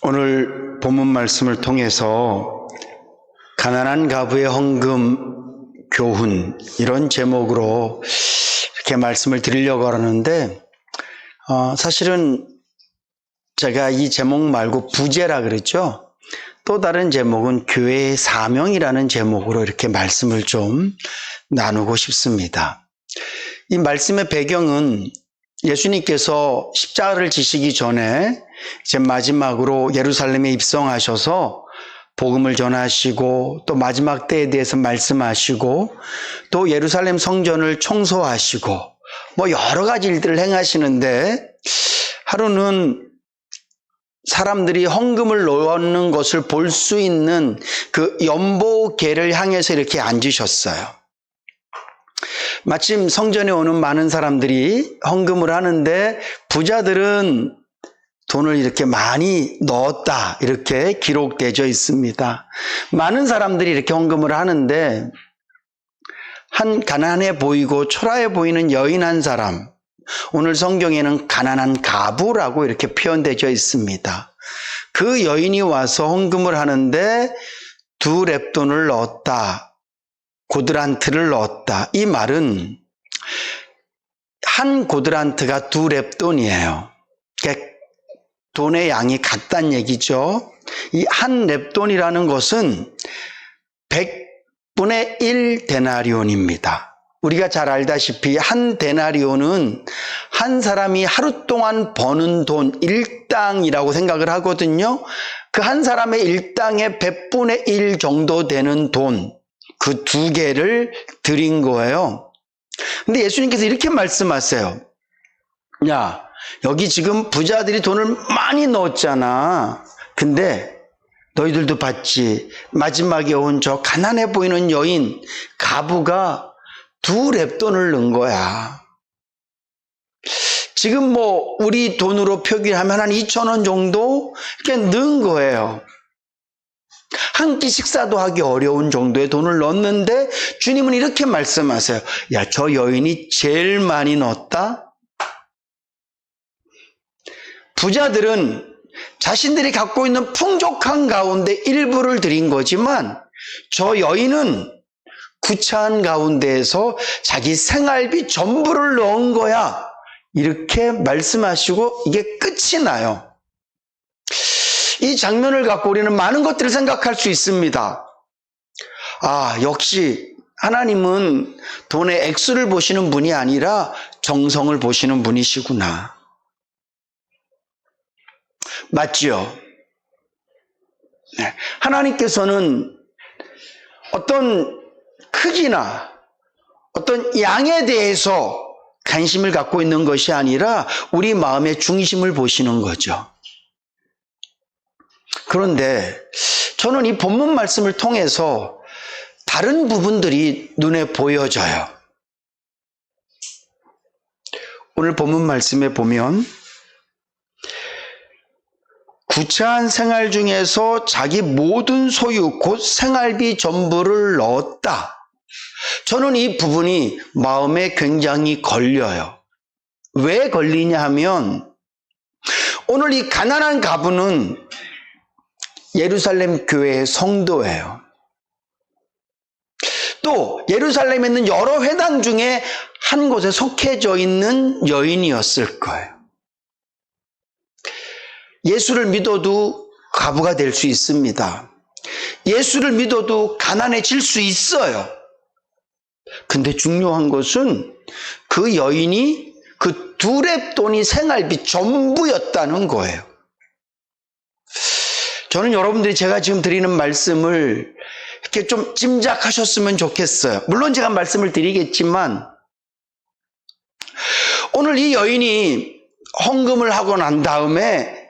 오늘 본문 말씀을 통해서 가난한 가부의 헌금 교훈, 이런 제목으로 이렇게 말씀을 드리려고 하는데, 사실은 제가 이 제목 말고 부제라 그랬죠. 또 다른 제목은 교회의 사명이라는 제목으로 이렇게 말씀을 좀 나누고 싶습니다. 이 말씀의 배경은 예수님께서 십자가를 지시기 전에 이제 마지막으로 예루살렘에 입성하셔서 복음을 전하시고 또 마지막 때에 대해서 말씀하시고 또 예루살렘 성전을 청소하시고 뭐 여러 가지 일들을 행하시는데, 하루는 사람들이 헌금을 넣는 것을 볼 수 있는 그 연보궤를 향해서 이렇게 앉으셨어요. 마침 성전에 오는 많은 사람들이 헌금을 하는데 부자들은 돈을 이렇게 많이 넣었다, 이렇게 기록되어 있습니다. 많은 사람들이 이렇게 헌금을 하는데 한 가난해 보이고 초라해 보이는 여인 한 사람, 오늘 성경에는 가난한 가부라고 이렇게 표현되어 있습니다. 그 여인이 와서 헌금을 하는데 2렙돈을 넣었다, 고드란트를 넣었다. 이 말은 한 고드란트가 2렙돈이에요. 그러니까 돈의 양이 같다는 얘기죠. 이 한 렙돈이라는 것은 100분의 1 데나리온입니다. 우리가 잘 알다시피 한 데나리온은 한 사람이 하루 동안 버는 돈 일당이라고 생각을 하거든요. 그 한 사람의 일당의 100분의 1 정도 되는 돈, 그 2개를 드린 거예요. 근데 예수님께서 이렇게 말씀하세요. 야, 여기 지금 부자들이 돈을 많이 넣었잖아. 근데 너희들도 봤지. 마지막에 온 저 가난해 보이는 여인 가부가 2렙돈을 넣은 거야. 지금 뭐 우리 돈으로 표기하면 한 2,000원 정도 이렇게 넣은 거예요. 한 끼 식사도 하기 어려운 정도의 돈을 넣었는데 주님은 이렇게 말씀하세요. 야, 저 여인이 제일 많이 넣었다? 부자들은 자신들이 갖고 있는 풍족한 가운데 일부를 드린 거지만 저 여인은 구차한 가운데에서 자기 생활비 전부를 넣은 거야. 이렇게 말씀하시고 이게 끝이 나요. 이 장면을 갖고 우리는 많은 것들을 생각할 수 있습니다. 아, 역시 하나님은 돈의 액수를 보시는 분이 아니라 정성을 보시는 분이시구나. 맞죠? 네. 하나님께서는 어떤 크기나 어떤 양에 대해서 관심을 갖고 있는 것이 아니라 우리 마음의 중심을 보시는 거죠. 그런데 저는 이 본문 말씀을 통해서 다른 부분들이 눈에 보여져요. 오늘 본문 말씀에 보면 구차한 생활 중에서 자기 모든 소유, 곧 생활비 전부를 넣었다. 저는 이 부분이 마음에 굉장히 걸려요. 왜 걸리냐 하면 오늘 이 가난한 가부는 예루살렘 교회의 성도예요. 또 예루살렘에 있는 여러 회당 중에 한 곳에 속해져 있는 여인이었을 거예요. 예수를 믿어도 가부가 될 수 있습니다. 예수를 믿어도 가난해질 수 있어요. 근데 중요한 것은 그 여인이 그 2렙돈이 생활비 전부였다는 거예요. 저는 여러분들이 제가 지금 드리는 말씀을 이렇게 좀 짐작하셨으면 좋겠어요. 물론 제가 말씀을 드리겠지만 오늘 이 여인이 헌금을 하고 난 다음에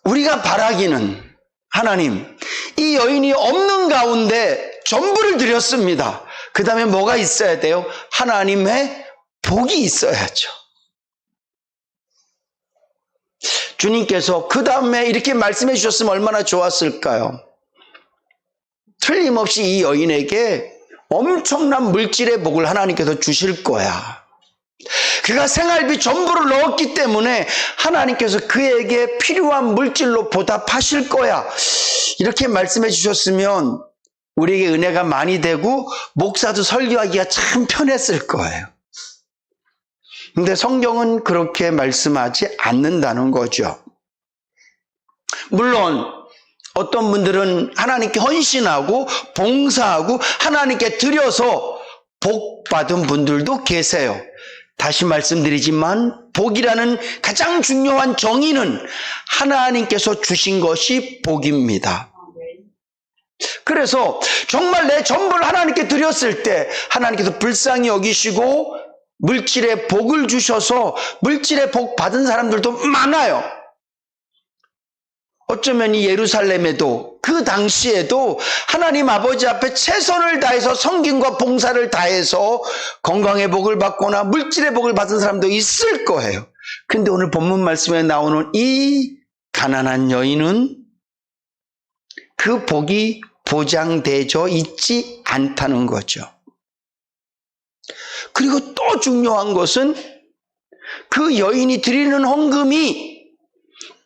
우리가 바라기는, 하나님, 이 여인이 없는 가운데 전부를 드렸습니다. 그 다음에 뭐가 있어야 돼요? 하나님의 복이 있어야죠. 주님께서 그 다음에 이렇게 말씀해 주셨으면 얼마나 좋았을까요? 틀림없이 이 여인에게 엄청난 물질의 복을 하나님께서 주실 거야. 그가 생활비 전부를 넣었기 때문에 하나님께서 그에게 필요한 물질로 보답하실 거야. 이렇게 말씀해 주셨으면 우리에게 은혜가 많이 되고 목사도 설교하기가 참 편했을 거예요. 근데 성경은 그렇게 말씀하지 않는다는 거죠. 물론 어떤 분들은 하나님께 헌신하고 봉사하고 하나님께 드려서 복 받은 분들도 계세요. 다시 말씀드리지만 복이라는 가장 중요한 정의는 하나님께서 주신 것이 복입니다. 그래서 정말 내 전부를 하나님께 드렸을 때 하나님께서 불쌍히 여기시고 물질의 복을 주셔서 물질의 복 받은 사람들도 많아요. 어쩌면 이 예루살렘에도 그 당시에도 하나님 아버지 앞에 최선을 다해서 섬김과 봉사를 다해서 건강의 복을 받거나 물질의 복을 받은 사람도 있을 거예요. 근데 오늘 본문 말씀에 나오는 이 가난한 여인은 그 복이 보장되어 있지 않다는 거죠. 그리고 또 중요한 것은 그 여인이 드리는 헌금이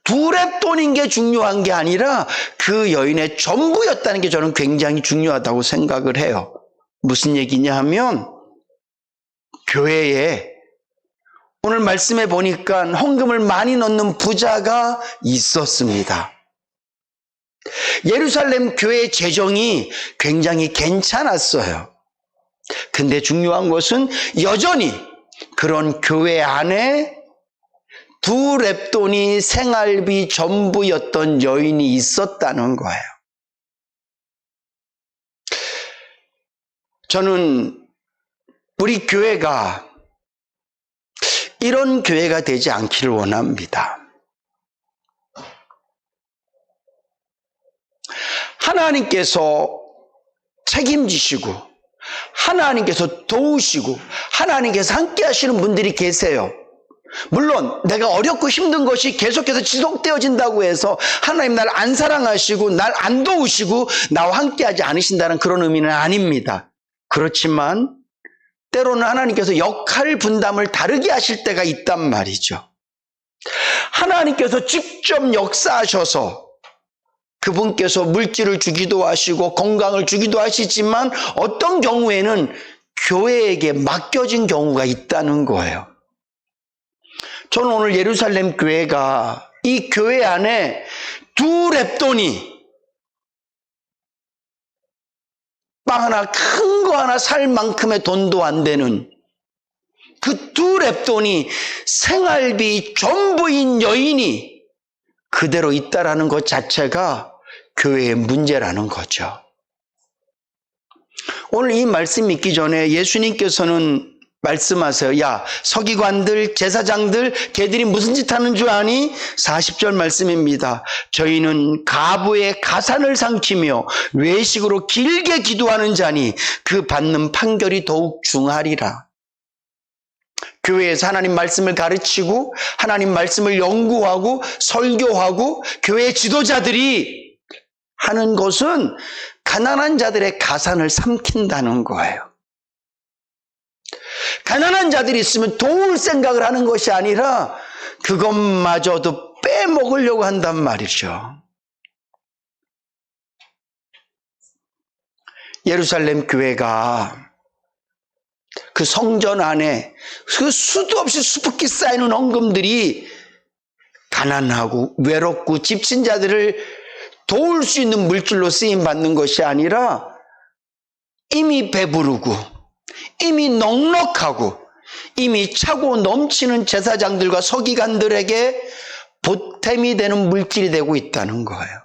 두렙돈인 게 중요한 게 아니라 그 여인의 전부였다는 게 저는 굉장히 중요하다고 생각을 해요. 무슨 얘기냐 하면 교회에 오늘 말씀해 보니까 헌금을 많이 넣는 부자가 있었습니다. 예루살렘 교회의 재정이 굉장히 괜찮았어요. 근데 중요한 것은 여전히 그런 교회 안에 두렙돈이 생활비 전부였던 여인이 있었다는 거예요. 저는 우리 교회가 이런 교회가 되지 않기를 원합니다. 하나님께서 책임지시고 하나님께서 도우시고 하나님께서 함께 하시는 분들이 계세요. 물론 내가 어렵고 힘든 것이 계속해서 지속되어진다고 해서 하나님 날 안 사랑하시고 날 안 도우시고 나와 함께 하지 않으신다는 그런 의미는 아닙니다. 그렇지만 때로는 하나님께서 역할 분담을 다르게 하실 때가 있단 말이죠. 하나님께서 직접 역사하셔서 그분께서 물질을 주기도 하시고 건강을 주기도 하시지만 어떤 경우에는 교회에게 맡겨진 경우가 있다는 거예요. 저는 오늘 예루살렘 교회가 이 교회 안에 두렙돈이 빵 하나 큰 거 하나 살 만큼의 돈도 안 되는 그 두렙돈이 생활비 전부인 여인이 그대로 있다라는 것 자체가 교회의 문제라는 거죠. 오늘 이 말씀 읽기 전에 예수님께서는 말씀하세요. 야, 서기관들, 제사장들, 걔들이 무슨 짓 하는 줄 아니? 40절 말씀입니다. 저희는 가부의 가산을 삼키며 외식으로 길게 기도하는 자니 그 받는 판결이 더욱 중하리라. 교회에서 하나님 말씀을 가르치고 하나님 말씀을 연구하고 설교하고 교회 지도자들이 하는 것은 가난한 자들의 가산을 삼킨다는 거예요. 가난한 자들이 있으면 도울 생각을 하는 것이 아니라 그것마저도 빼먹으려고 한단 말이죠. 예루살렘 교회가 그 성전 안에 그 수도 없이 수북히 쌓이는 헌금들이 가난하고 외롭고 집신 자들을 도울 수 있는 물질로 쓰임받는 것이 아니라 이미 배부르고 이미 넉넉하고 이미 차고 넘치는 제사장들과 서기관들에게 보탬이 되는 물질이 되고 있다는 거예요.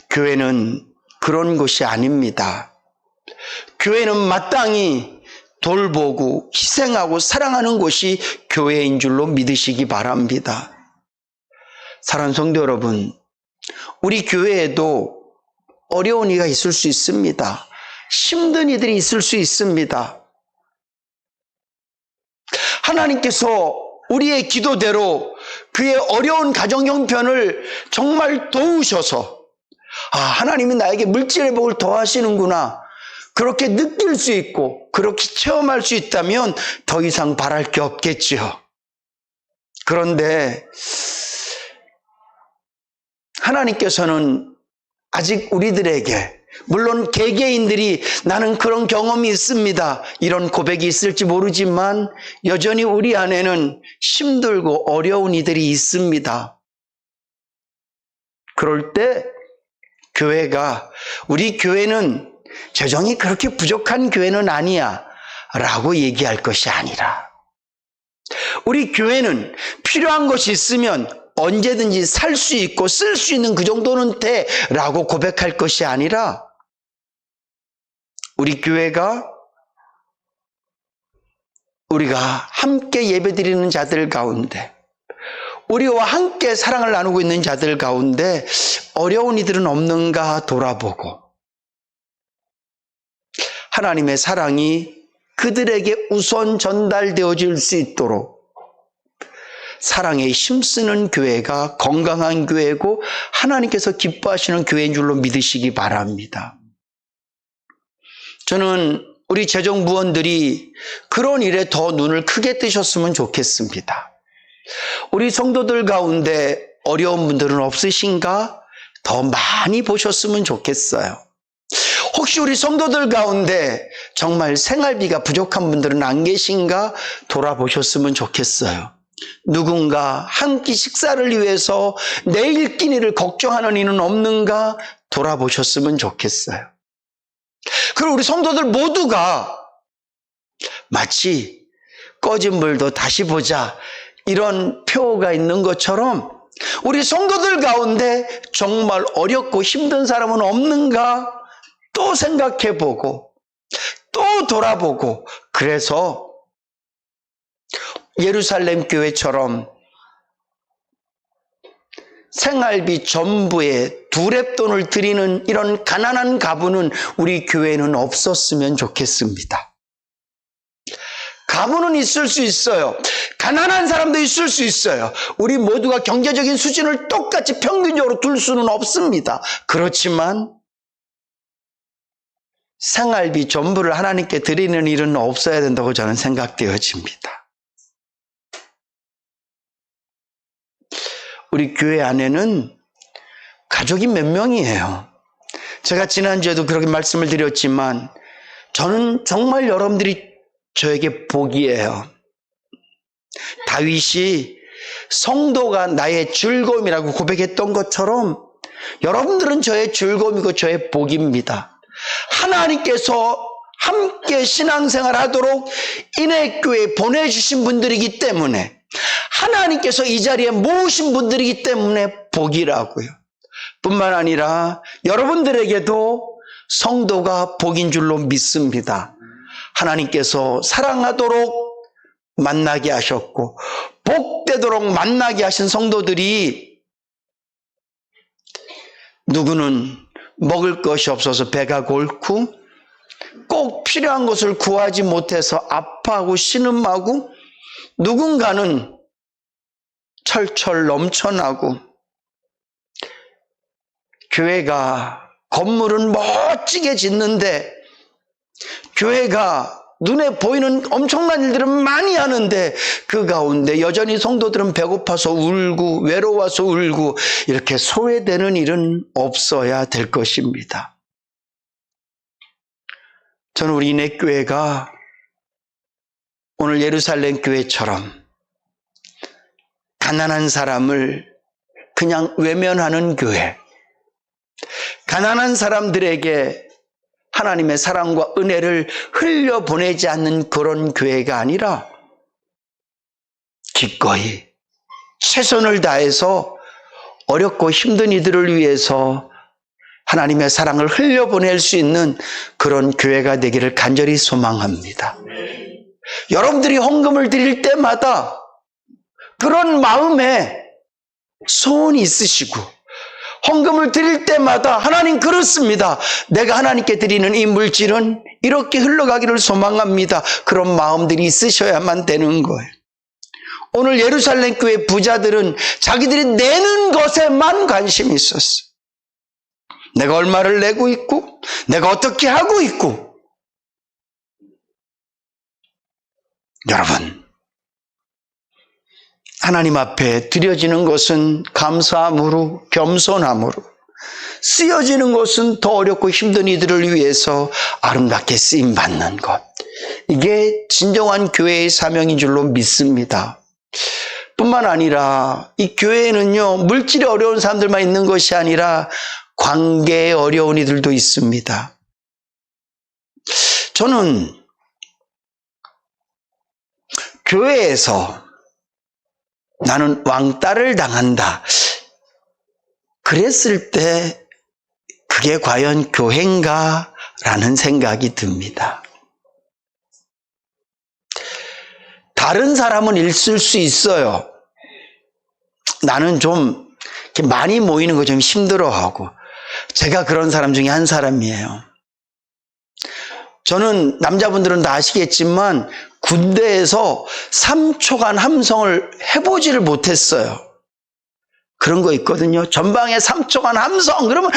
교회는 그런 것이 아닙니다. 교회는 마땅히 돌보고 희생하고 사랑하는 것이 교회인 줄로 믿으시기 바랍니다. 사랑하는 성도 여러분, 우리 교회에도 어려운 이가 있을 수 있습니다. 힘든 이들이 있을 수 있습니다. 하나님께서 우리의 기도대로 그의 어려운 가정 형편을 정말 도우셔서 하나님이 나에게 물질의 복을 더하시는구나. 그렇게 느낄 수 있고 그렇게 체험할 수 있다면 더 이상 바랄 게 없겠지요. 그런데 하나님께서는 아직 우리들에게, 물론 개개인들이 나는 그런 경험이 있습니다, 이런 고백이 있을지 모르지만 여전히 우리 안에는 힘들고 어려운 이들이 있습니다. 그럴 때 교회가, 우리 교회는 재정이 그렇게 부족한 교회는 아니야 라고 얘기할 것이 아니라, 우리 교회는 필요한 것이 있으면 언제든지 살 수 있고 쓸 수 있는 그 정도는 돼 라고 고백할 것이 아니라, 우리 교회가 우리가 함께 예배드리는 자들 가운데, 우리와 함께 사랑을 나누고 있는 자들 가운데 어려운 이들은 없는가 돌아보고, 하나님의 사랑이 그들에게 우선 전달되어질 수 있도록 사랑에 힘쓰는 교회가 건강한 교회고 하나님께서 기뻐하시는 교회인 줄로 믿으시기 바랍니다. 저는 우리 재정부원들이 그런 일에 더 눈을 크게 뜨셨으면 좋겠습니다. 우리 성도들 가운데 어려운 분들은 없으신가? 더 많이 보셨으면 좋겠어요. 혹시 우리 성도들 가운데 정말 생활비가 부족한 분들은 안 계신가? 돌아보셨으면 좋겠어요. 누군가 한 끼 식사를 위해서 내일 끼니를 걱정하는 이는 없는가? 돌아보셨으면 좋겠어요. 그리고 우리 성도들 모두가 마치 꺼진 불도 다시 보자, 이런 표어가 있는 것처럼 우리 성도들 가운데 정말 어렵고 힘든 사람은 없는가? 또 생각해보고 또 돌아보고, 그래서 예루살렘 교회처럼 생활비 전부에 두렙돈을 드리는 이런 가난한 가부는 우리 교회는 없었으면 좋겠습니다. 가부는 있을 수 있어요. 가난한 사람도 있을 수 있어요. 우리 모두가 경제적인 수준을 똑같이 평균적으로 둘 수는 없습니다. 그렇지만 생활비 전부를 하나님께 드리는 일은 없어야 된다고 저는 생각되어집니다. 우리 교회 안에는 가족이 몇 명이에요. 제가 지난주에도 그렇게 말씀을 드렸지만 저는 정말 여러분들이 저에게 복이에요. 다윗이 성도가 나의 즐거움이라고 고백했던 것처럼 여러분들은 저의 즐거움이고 저의 복입니다. 하나님께서 함께 신앙생활 하도록 인해교회에 보내주신 분들이기 때문에, 하나님께서 이 자리에 모으신 분들이기 때문에 복이라고요. 뿐만 아니라 여러분들에게도 성도가 복인 줄로 믿습니다. 하나님께서 사랑하도록 만나게 하셨고 복되도록 만나게 하신 성도들이, 누구는 먹을 것이 없어서 배가 골고 꼭 필요한 것을 구하지 못해서 아파하고 신음하고, 누군가는 철철 넘쳐나고, 교회가 건물은 멋지게 짓는데, 교회가 눈에 보이는 엄청난 일들은 많이 하는데 그 가운데 여전히 성도들은 배고파서 울고 외로워서 울고, 이렇게 소외되는 일은 없어야 될 것입니다. 저는 우리 인해교회가 오늘 예루살렘 교회처럼 가난한 사람을 그냥 외면하는 교회, 가난한 사람들에게 하나님의 사랑과 은혜를 흘려보내지 않는 그런 교회가 아니라 기꺼이 최선을 다해서 어렵고 힘든 이들을 위해서 하나님의 사랑을 흘려보낼 수 있는 그런 교회가 되기를 간절히 소망합니다. 여러분들이 헌금을 드릴 때마다 그런 마음에 소원이 있으시고, 헌금을 드릴 때마다 하나님 그렇습니다, 내가 하나님께 드리는 이 물질은 이렇게 흘러가기를 소망합니다, 그런 마음들이 있으셔야만 되는 거예요. 오늘 예루살렘 교회 부자들은 자기들이 내는 것에만 관심이 있었어요. 내가 얼마를 내고 있고 내가 어떻게 하고 있고, 여러분, 하나님 앞에 드려지는 것은 감사함으로, 겸손함으로, 쓰여지는 것은 더 어렵고 힘든 이들을 위해서 아름답게 쓰임받는 것. 이게 진정한 교회의 사명인 줄로 믿습니다. 뿐만 아니라 이 교회에는요, 물질이 어려운 사람들만 있는 것이 아니라 관계에 어려운 이들도 있습니다. 저는 교회에서 나는 왕따를 당한다, 그랬을 때 그게 과연 교회인가? 라는 생각이 듭니다. 다른 사람은 있을 수 있어요. 나는 좀 이렇게 많이 모이는 거 좀 힘들어하고, 제가 그런 사람 중에 한 사람이에요. 저는 남자분들은 다 아시겠지만 군대에서 3초간 함성을 해보지를 못했어요. 그런 거 있거든요. 전방에 3초간 함성 그러면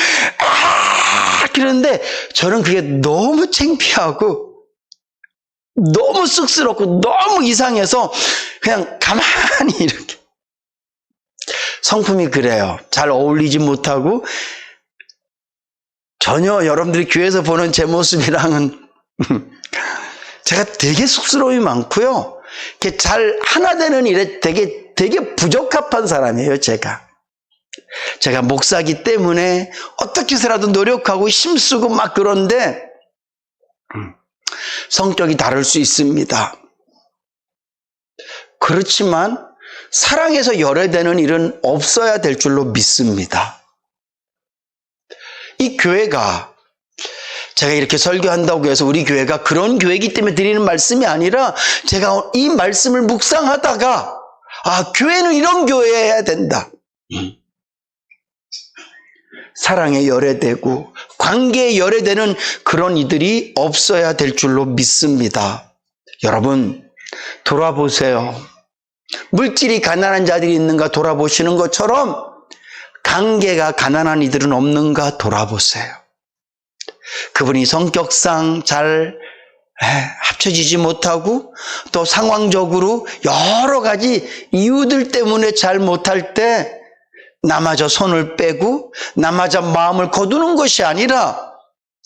그러는데 저는 그게 너무 창피하고 너무 쑥스럽고 너무 이상해서 그냥 가만히 이렇게, 성품이 그래요. 잘 어울리지 못하고 전혀 여러분들이 교회에서 보는 제 모습이랑은 제가 되게 쑥스러움이 많고요. 이렇게 잘 하나 되는 일에 되게 부적합한 사람이에요, 제가 목사기 때문에 어떻게 해서라도 노력하고 힘쓰고 막 그런데 성격이 다를 수 있습니다. 그렇지만 사랑해서 열애되는 일은 없어야 될 줄로 믿습니다. 이 교회가, 제가 이렇게 설교한다고 해서 우리 교회가 그런 교회이기 때문에 드리는 말씀이 아니라, 제가 이 말씀을 묵상하다가 교회는 이런 교회여야 된다, 사랑에 열애되고 관계에 열애되는 그런 이들이 없어야 될 줄로 믿습니다. 여러분, 돌아보세요. 물질이 가난한 자들이 있는가 돌아보시는 것처럼 관계가 가난한 이들은 없는가 돌아보세요. 그분이 성격상 잘 합쳐지지 못하고 또 상황적으로 여러 가지 이유들 때문에 잘 못할 때 나마저 손을 빼고 나마저 마음을 거두는 것이 아니라,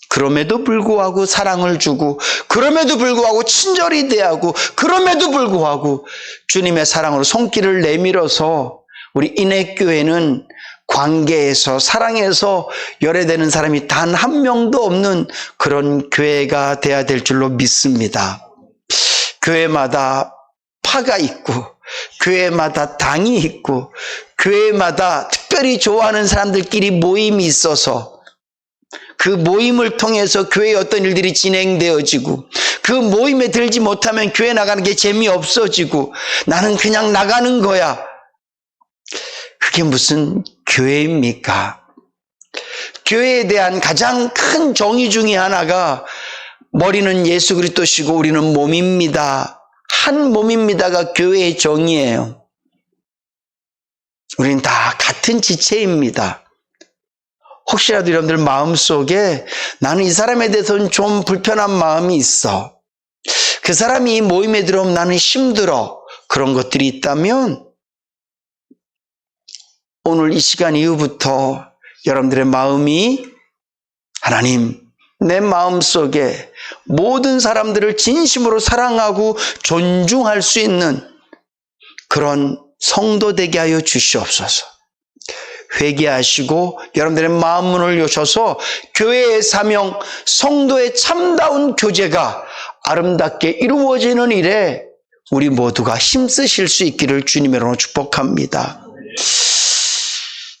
그럼에도 불구하고 사랑을 주고, 그럼에도 불구하고 친절히 대하고, 그럼에도 불구하고 주님의 사랑으로 손길을 내밀어서 우리 인해교회는 관계에서, 사랑에서 열애되는 사람이 단 한 명도 없는 그런 교회가 돼야 될 줄로 믿습니다. 교회마다 파가 있고, 교회마다 당이 있고, 교회마다 특별히 좋아하는 사람들끼리 모임이 있어서 그 모임을 통해서 교회의 어떤 일들이 진행되어지고, 그 모임에 들지 못하면 교회 나가는 게 재미없어지고 나는 그냥 나가는 거야. 그게 무슨 교회입니까? 교회에 대한 가장 큰 정의 중에 하나가, 머리는 예수 그리스도시고 우리는 몸입니다, 한 몸입니다가 교회의 정의예요. 우리는 다 같은 지체입니다. 혹시라도 여러분들 마음속에 나는 이 사람에 대해서는 좀 불편한 마음이 있어, 그 사람이 이 모임에 들어오면 나는 힘들어, 그런 것들이 있다면 오늘 이 시간 이후부터 여러분들의 마음이, 하나님, 내 마음속에 모든 사람들을 진심으로 사랑하고 존중할 수 있는 그런 성도 되게 하여 주시옵소서. 회개하시고 여러분들의 마음 문을 여셔서 교회의 사명, 성도의 참다운 교제가 아름답게 이루어지는 일에 우리 모두가 힘쓰실 수 있기를 주님으로 축복합니다.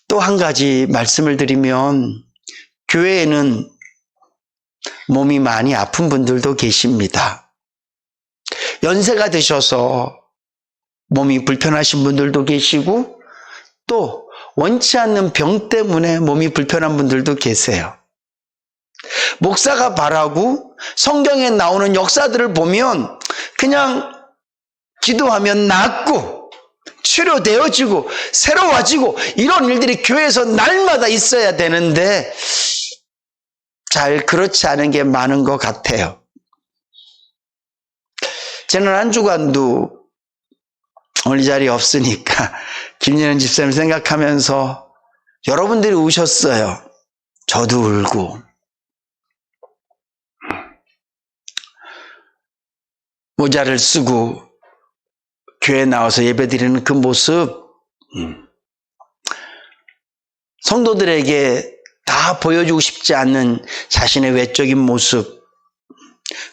또 한 가지 말씀을 드리면, 교회에는 몸이 많이 아픈 분들도 계십니다. 연세가 드셔서 몸이 불편하신 분들도 계시고, 또 원치 않는 병 때문에 몸이 불편한 분들도 계세요. 목사가 바라고 성경에 나오는 역사들을 보면 그냥 기도하면 낫고 치료되어지고 새로워지고 이런 일들이 교회에서 날마다 있어야 되는데 잘 그렇지 않은 게 많은 것 같아요. 지난 한 주간도 오늘 이 자리에 없으니까 김연현 집사님 생각하면서 여러분들이 우셨어요. 저도 울고. 모자를 쓰고 교회에 나와서 예배드리는 그 모습, 성도들에게 다 보여주고 싶지 않는 자신의 외적인 모습,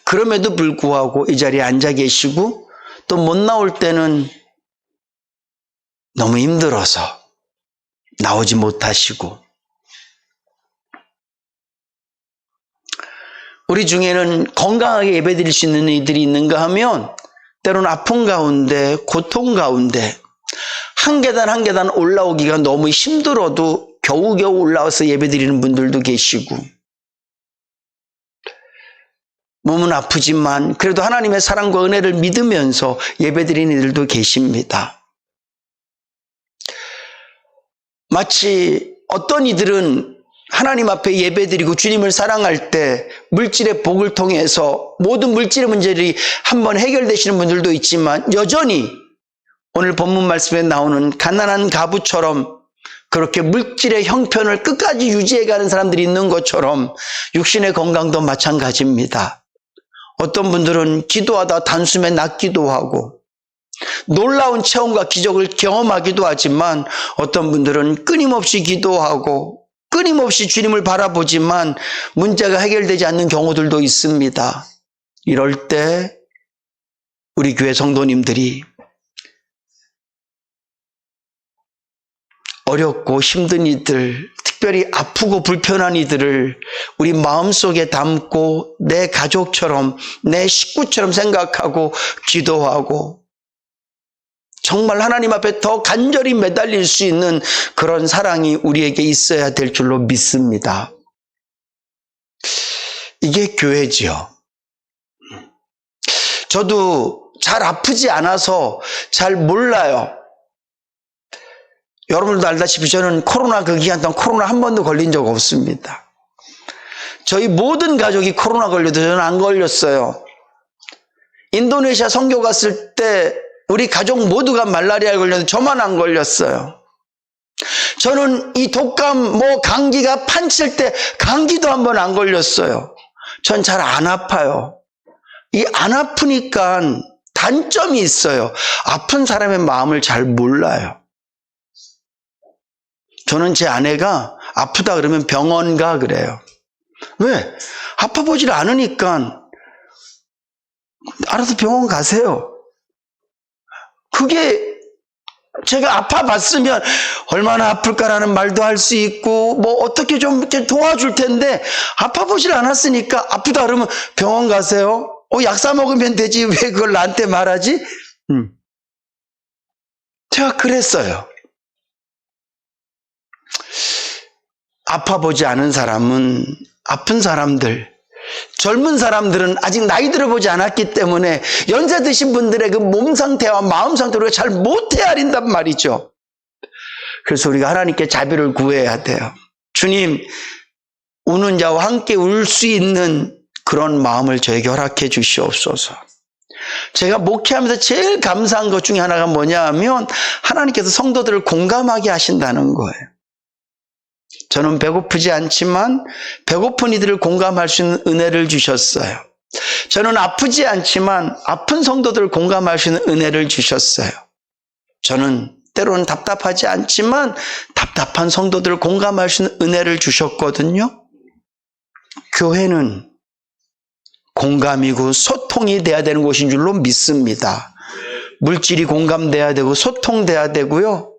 그럼에도 불구하고 이 자리에 앉아 계시고 또 못 나올 때는 너무 힘들어서 나오지 못하시고, 우리 중에는 건강하게 예배드릴 수 있는 이들이 있는가 하면 때로는 아픔 가운데, 고통 가운데 한 계단 한 계단 올라오기가 너무 힘들어도 겨우겨우 올라와서 예배드리는 분들도 계시고, 몸은 아프지만 그래도 하나님의 사랑과 은혜를 믿으면서 예배드리는 이들도 계십니다. 마치 어떤 이들은 하나님 앞에 예배드리고 주님을 사랑할 때 물질의 복을 통해서 모든 물질의 문제들이 한번 해결되시는 분들도 있지만, 여전히 오늘 본문 말씀에 나오는 가난한 가부처럼 그렇게 물질의 형편을 끝까지 유지해가는 사람들이 있는 것처럼 육신의 건강도 마찬가지입니다. 어떤 분들은 기도하다 단숨에 낫기도 하고 놀라운 체험과 기적을 경험하기도 하지만, 어떤 분들은 끊임없이 기도하고 끊임없이 주님을 바라보지만 문제가 해결되지 않는 경우들도 있습니다. 이럴 때 우리 교회 성도님들이 어렵고 힘든 이들, 특별히 아프고 불편한 이들을 우리 마음속에 담고 내 가족처럼, 내 식구처럼 생각하고 기도하고 정말 하나님 앞에 더 간절히 매달릴 수 있는 그런 사랑이 우리에게 있어야 될 줄로 믿습니다. 이게 교회지요. 저도 잘 아프지 않아서 잘 몰라요. 여러분들도 알다시피 저는 코로나 그 기간 동안 코로나 한 번도 걸린 적 없습니다. 저희 모든 가족이 코로나 걸려도 저는 안 걸렸어요. 인도네시아 선교 갔을 때 우리 가족 모두가 말라리아에 걸려도 저만 안 걸렸어요. 저는 이 독감, 감기가 판칠 때 감기도 한 번 안 걸렸어요. 전 잘 안 아파요. 이 안 아프니까 단점이 있어요. 아픈 사람의 마음을 잘 몰라요. 저는 제 아내가 아프다 그러면 병원 가 그래요. 왜? 아파 보질 않으니까 알아서 병원 가세요. 그게 제가 아파 봤으면 얼마나 아플까라는 말도 할 수 있고 어떻게 좀 이렇게 도와줄 텐데, 아파 보질 않았으니까 아프다 그러면 병원 가세요. 약 사 먹으면 되지 왜 그걸 나한테 말하지? 제가 그랬어요. 아파 보지 않은 사람은, 아픈 사람들, 젊은 사람들은 아직 나이 들어보지 않았기 때문에 연세 드신 분들의 그 몸 상태와 마음 상태를 잘 못 헤아린단 말이죠. 그래서 우리가 하나님께 자비를 구해야 돼요. 주님, 우는 자와 함께 울 수 있는 그런 마음을 저에게 허락해 주시옵소서. 제가 목회하면서 제일 감사한 것 중에 하나가 뭐냐 하면 하나님께서 성도들을 공감하게 하신다는 거예요. 저는 배고프지 않지만 배고픈 이들을 공감할 수 있는 은혜를 주셨어요. 저는 아프지 않지만 아픈 성도들을 공감할 수 있는 은혜를 주셨어요. 저는 때로는 답답하지 않지만 답답한 성도들을 공감할 수 있는 은혜를 주셨거든요. 교회는 공감이고 소통이 돼야 되는 곳인 줄로 믿습니다. 물질이 공감돼야 되고 소통돼야 되고요.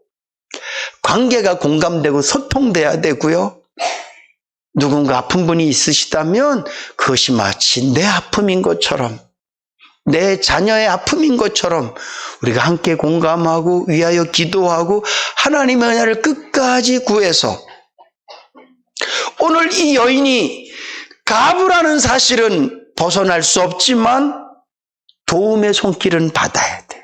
관계가 공감되고 소통돼야 되고요. 누군가 아픈 분이 있으시다면 그것이 마치 내 아픔인 것처럼, 내 자녀의 아픔인 것처럼 우리가 함께 공감하고 위하여 기도하고 하나님의 은혜를 끝까지 구해서, 오늘 이 여인이 가부라는 사실은 벗어날 수 없지만 도움의 손길은 받아야 돼요.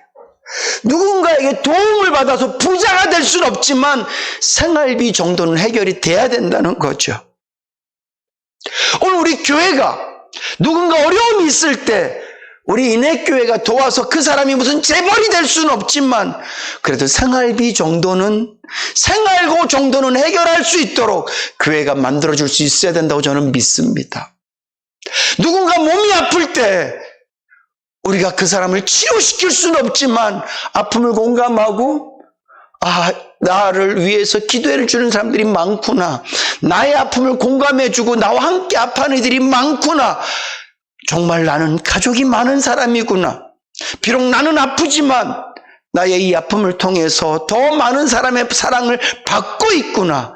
누군가에게 도움을 받아서 부자가 될 수는 없지만 생활비 정도는 해결이 돼야 된다는 거죠. 오늘 우리 교회가 누군가 어려움이 있을 때 우리 인해교회가 도와서 그 사람이 무슨 재벌이 될 수는 없지만 그래도 생활비 정도는, 생활고 정도는 해결할 수 있도록 교회가 만들어줄 수 있어야 된다고 저는 믿습니다. 누군가 몸이 아플 때 우리가 그 사람을 치료시킬 수는 없지만 아픔을 공감하고, 나를 위해서 기도해 주는 사람들이 많구나, 나의 아픔을 공감해주고 나와 함께 아파하는 이들이 많구나, 정말 나는 가족이 많은 사람이구나, 비록 나는 아프지만 나의 이 아픔을 통해서 더 많은 사람의 사랑을 받고 있구나,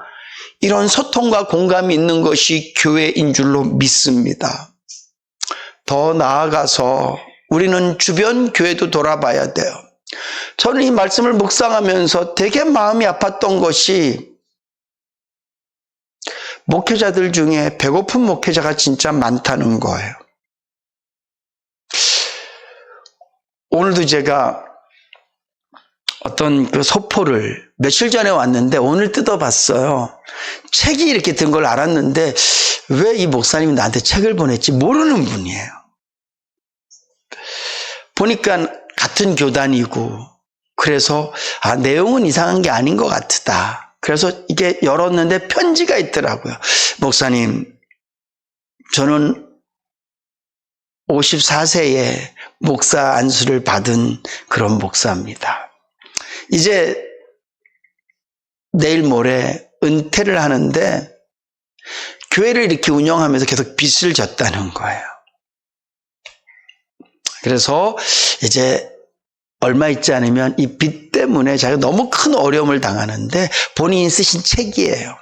이런 소통과 공감이 있는 것이 교회인 줄로 믿습니다. 더 나아가서 우리는 주변 교회도 돌아봐야 돼요. 저는 이 말씀을 묵상하면서 되게 마음이 아팠던 것이, 목회자들 중에 배고픈 목회자가 진짜 많다는 거예요. 오늘도 제가 어떤 그 소포를 며칠 전에 왔는데 오늘 뜯어봤어요. 책이 이렇게 든 걸 알았는데 왜 이 목사님이 나한테 책을 보냈지 모르는 분이에요. 보니까 같은 교단이고, 그래서 내용은 이상한 게 아닌 것 같다. 그래서 이게 열었는데 편지가 있더라고요. 목사님, 저는 54세에 목사 안수를 받은 그런 목사입니다. 이제 내일 모레 은퇴를 하는데 교회를 이렇게 운영하면서 계속 빚을 졌다는 거예요. 그래서 이제 얼마 있지 않으면 이 빚 때문에 자기가 너무 큰 어려움을 당하는데, 본인이 쓰신 책이에요.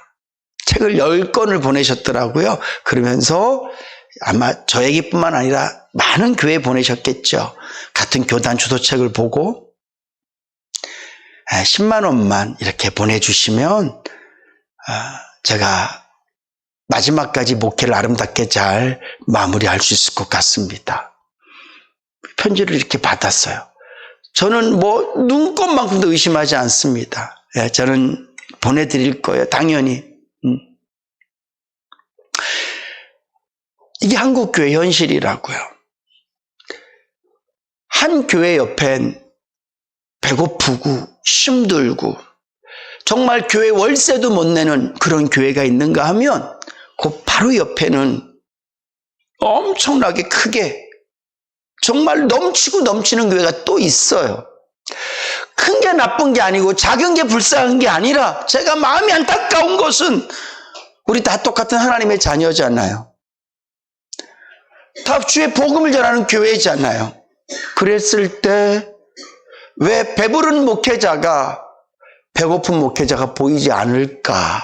책을 10권을 보내셨더라고요. 그러면서 아마 저에게뿐만 아니라 많은 교회에 보내셨겠죠. 같은 교단 주도책을 보고 10만 원만 이렇게 보내주시면 제가 마지막까지 목회를 아름답게 잘 마무리할 수 있을 것 같습니다. 편지를 이렇게 받았어요. 저는 눈곱만큼도 의심하지 않습니다. 저는 보내드릴 거예요. 당연히. 이게 한국교회 현실이라고요. 한 교회 옆엔 배고프고 힘들고 정말 교회 월세도 못 내는 그런 교회가 있는가 하면 그 바로 옆에는 엄청나게 크게 정말 넘치고 넘치는 교회가 또 있어요. 큰 게 나쁜 게 아니고 작은 게 불쌍한 게 아니라, 제가 마음이 안타까운 것은 우리 다 똑같은 하나님의 자녀잖아요. 다 주의 복음을 전하는 교회잖아요. 그랬을 때 왜 배부른 목회자가 배고픈 목회자가 보이지 않을까?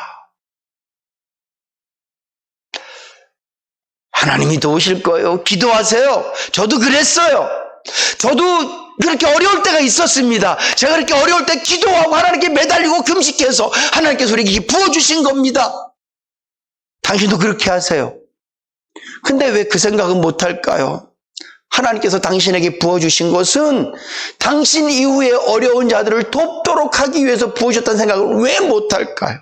하나님이 도우실 거예요. 기도하세요. 저도 그랬어요. 저도 그렇게 어려울 때가 있었습니다. 제가 그렇게 어려울 때 기도하고 하나님께 매달리고 금식해서 하나님께서 우리에게 부어주신 겁니다. 당신도 그렇게 하세요. 근데 왜 그 생각은 못할까요? 하나님께서 당신에게 부어주신 것은 당신 이후에 어려운 자들을 돕도록 하기 위해서 부으셨다는 생각을 왜 못할까요?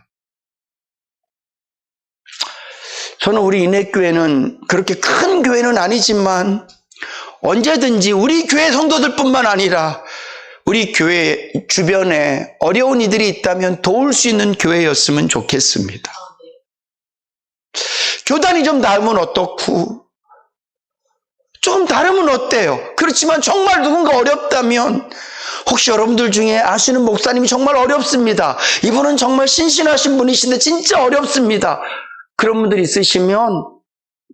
저는 우리 인해교회는 그렇게 큰 교회는 아니지만 언제든지 우리 교회 성도들뿐만 아니라 우리 교회 주변에 어려운 이들이 있다면 도울 수 있는 교회였으면 좋겠습니다. 교단이 좀 다르면 어떻고 좀 다르면 어때요? 그렇지만 정말 누군가 어렵다면, 혹시 여러분들 중에 아시는 목사님이 정말 어렵습니다, 이분은 정말 신신하신 분이신데 진짜 어렵습니다, 그런 분들 있으시면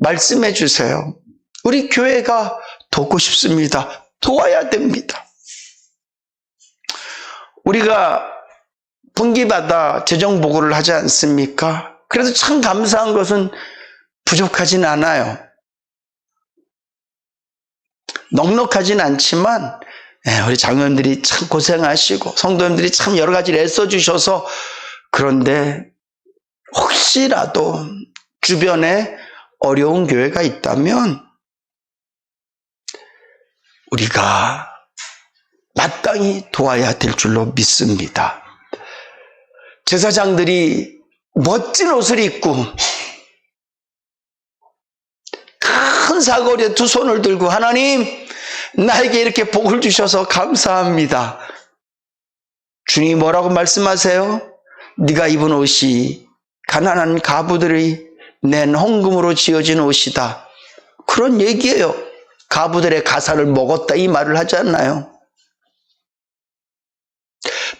말씀해 주세요. 우리 교회가 돕고 싶습니다. 도와야 됩니다. 우리가 분기마다 재정보고를 하지 않습니까? 그래서 참 감사한 것은 부족하진 않아요. 넉넉하진 않지만 우리 장로님들이 참 고생하시고 성도님들이 참 여러 가지를 애써주셔서, 그런데 혹시라도 주변에 어려운 교회가 있다면 우리가 마땅히 도와야 될 줄로 믿습니다. 제사장들이 멋진 옷을 입고 큰 사거리에 두 손을 들고, 하나님, 나에게 이렇게 복을 주셔서 감사합니다. 주님이 뭐라고 말씀하세요? 네가 입은 옷이 가난한 가부들이 낸 헌금으로 지어진 옷이다. 그런 얘기예요. 가부들의 가사를 먹었다 이 말을 하지 않나요?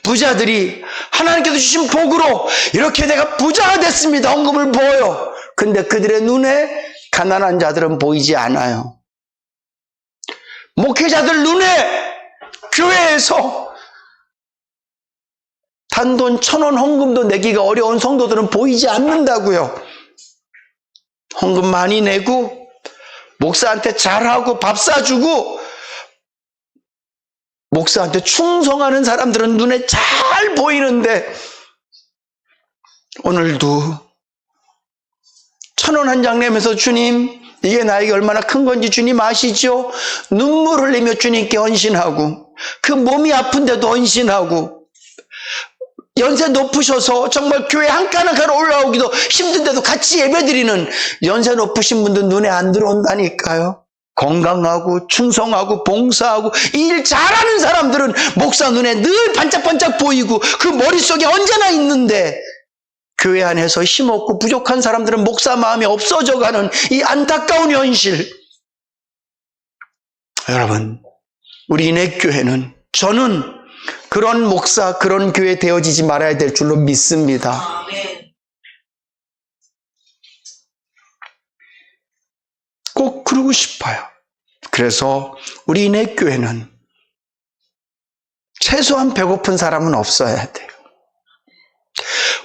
부자들이 하나님께서 주신 복으로 이렇게 내가 부자가 됐습니다. 헌금을 보여요. 근데 그들의 눈에 가난한 자들은 보이지 않아요. 목회자들 눈에 교회에서 단돈 1,000원 헌금도 내기가 어려운 성도들은 보이지 않는다고요. 헌금 많이 내고 목사한테 잘하고 밥 사주고 목사한테 충성하는 사람들은 눈에 잘 보이는데 오늘도 1,000원 한 장 내면서 주님 이게 나에게 얼마나 큰 건지 주님 아시죠? 눈물 흘리며 주님께 헌신하고 그 몸이 아픈데도 헌신하고 연세 높으셔서 정말 교회 한 칸 한 칸 올라오기도 힘든데도 같이 예배드리는 연세 높으신 분들 눈에 안 들어온다니까요. 건강하고 충성하고 봉사하고 일 잘하는 사람들은 목사 눈에 늘 반짝반짝 보이고 그 머릿속에 언제나 있는데 교회 안에서 힘없고 부족한 사람들은 목사 마음이 없어져가는 이 안타까운 현실. 여러분, 우리네 교회는 저는 그런 목사, 그런 교회 되어지지 말아야 될 줄로 믿습니다. 꼭 그러고 싶어요. 그래서 우리네 교회는 최소한 배고픈 사람은 없어야 돼요.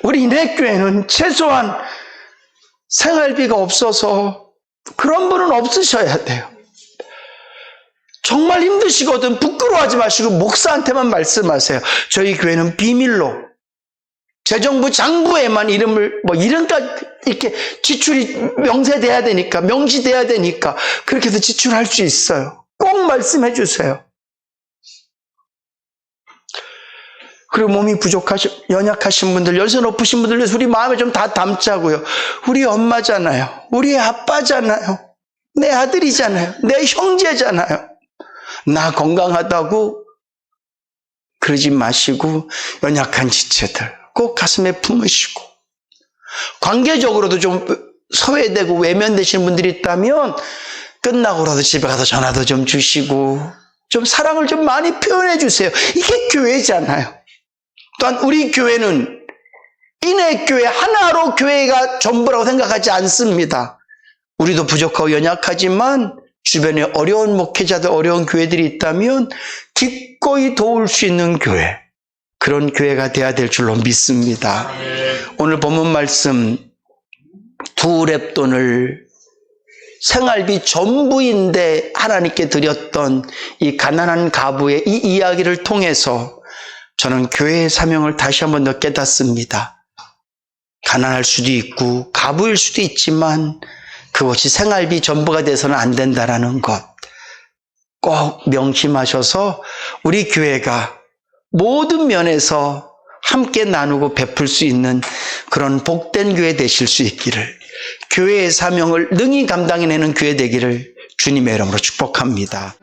우리네 교회는 최소한 생활비가 없어서 그런 분은 없으셔야 돼요. 정말 힘드시거든 부끄러워하지 마시고 목사한테만 말씀하세요. 저희 교회는 비밀로 재정부 장부에만 이름을 이름까지 이렇게 지출이 명세돼야 되니까 명시돼야 되니까 그렇게 해서 지출할 수 있어요. 꼭 말씀해 주세요. 그리고 몸이 연약하신 분들, 연세 높으신 분들 위해서 우리 마음에 좀 다 담자고요. 우리 엄마잖아요. 우리 아빠잖아요. 내 아들이잖아요. 내 형제잖아요. 나 건강하다고 그러지 마시고 연약한 지체들 꼭 가슴에 품으시고 관계적으로도 좀 소외되고 외면되시는 분들이 있다면 끝나고라도 집에 가서 전화도 좀 주시고 좀 사랑을 좀 많이 표현해 주세요. 이게 교회잖아요. 또한 우리 교회는 이내 교회 하나로 교회가 전부라고 생각하지 않습니다. 우리도 부족하고 연약하지만 주변에 어려운 목회자들, 어려운 교회들이 있다면 기꺼이 도울 수 있는 교회, 그런 교회가 돼야 될 줄로 믿습니다. 오늘 본문 말씀 2렙돈을 생활비 전부인데 하나님께 드렸던 이 가난한 가부의 이 이야기를 통해서 저는 교회의 사명을 다시 한 번 더 깨닫습니다. 가난할 수도 있고 가부일 수도 있지만 그것이 생활비 전부가 돼서는 안 된다는 것 꼭 명심하셔서 우리 교회가 모든 면에서 함께 나누고 베풀 수 있는 그런 복된 교회 되실 수 있기를, 교회의 사명을 능히 감당해내는 교회 되기를 주님의 이름으로 축복합니다.